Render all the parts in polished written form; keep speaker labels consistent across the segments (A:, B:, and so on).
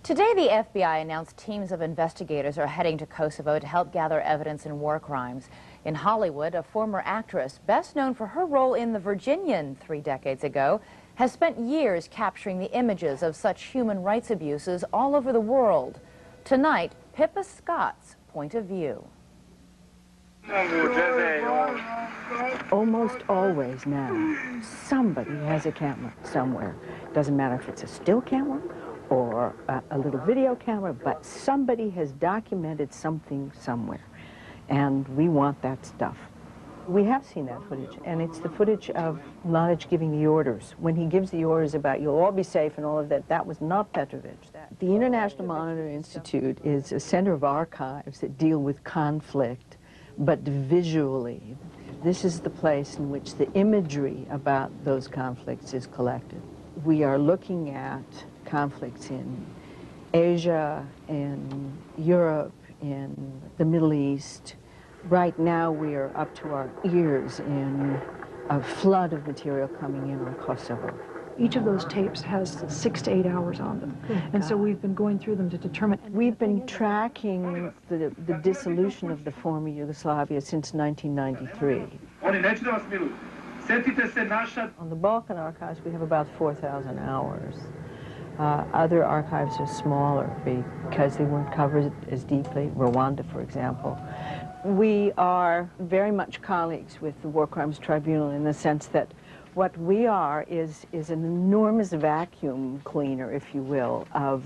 A: Today, the FBI announced teams of investigators are heading to Kosovo to help gather evidence in war crimes. In Hollywood, a former actress, best known for her role in The Virginian 3 decades ago, has spent years capturing the images of such human rights abuses all over the world. Tonight, Pippa Scott's point of view.
B: Almost always now, somebody has a camera somewhere. Doesn't matter if it's a still camera or a little video camera, but somebody has documented something somewhere, and we want that stuff. We have seen that footage, and it's the footage of Mladic giving the orders. When he gives the orders about you'll all be safe and all of that, that was not Petrovic. The International Montior Institute is a center of archives that deal with conflict, but visually. This is the place in which the imagery about those conflicts is collected. We are looking at conflicts in Asia, in Europe, in the Middle East. Right now we are up to our ears in a flood of material coming in on Kosovo.
C: Each of those tapes has 6 to 8 hours on them. And so we've been going through them to determine.
B: We've been tracking the dissolution of the former Yugoslavia since 1993. On the Balkan archives, we have about 4,000 hours. Other archives are smaller because they weren't covered as deeply. Rwanda, for example. We are very much colleagues with the War Crimes Tribunal in the sense that what we are is an enormous vacuum cleaner, if you will, of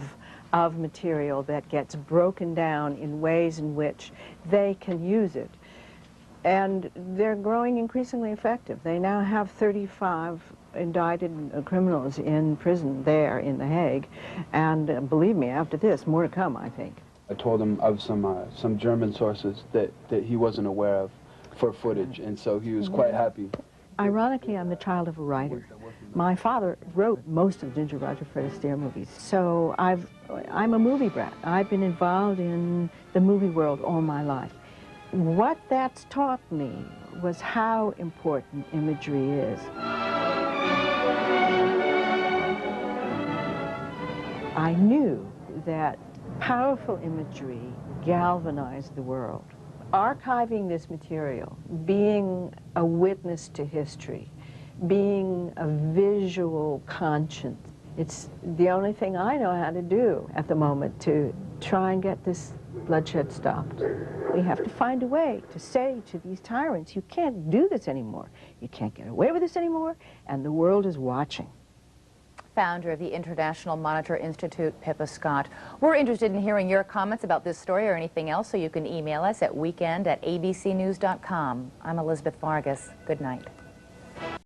B: material that gets broken down in ways in which they can use it. And they're growing increasingly effective. They now have 35 indicted criminals in prison there in The Hague. And believe me, after this, more to come, I think.
D: I told him of some German sources that he wasn't aware of for footage, and so he was quite happy.
B: Ironically, I'm the child of a writer. My father wrote most of the Ginger Rogers Fred Astaire movies, so I'm a movie brat. I've been involved in the movie world all my life. What that's taught me was how important imagery is. I knew that powerful imagery galvanized the world. Archiving this material, being a witness to history, being a visual conscience, it's the only thing I know how to do at the moment to try and get this bloodshed stopped. We have to find a way to say to these tyrants, you can't do this anymore. You can't get away with this anymore, and the world is watching.
A: Founder of the International Montior Institute, Pippa Scott. We're interested in hearing your comments about this story or anything else, so you can email us at weekend@abcnews.com. I'm Elizabeth Vargas. Good night.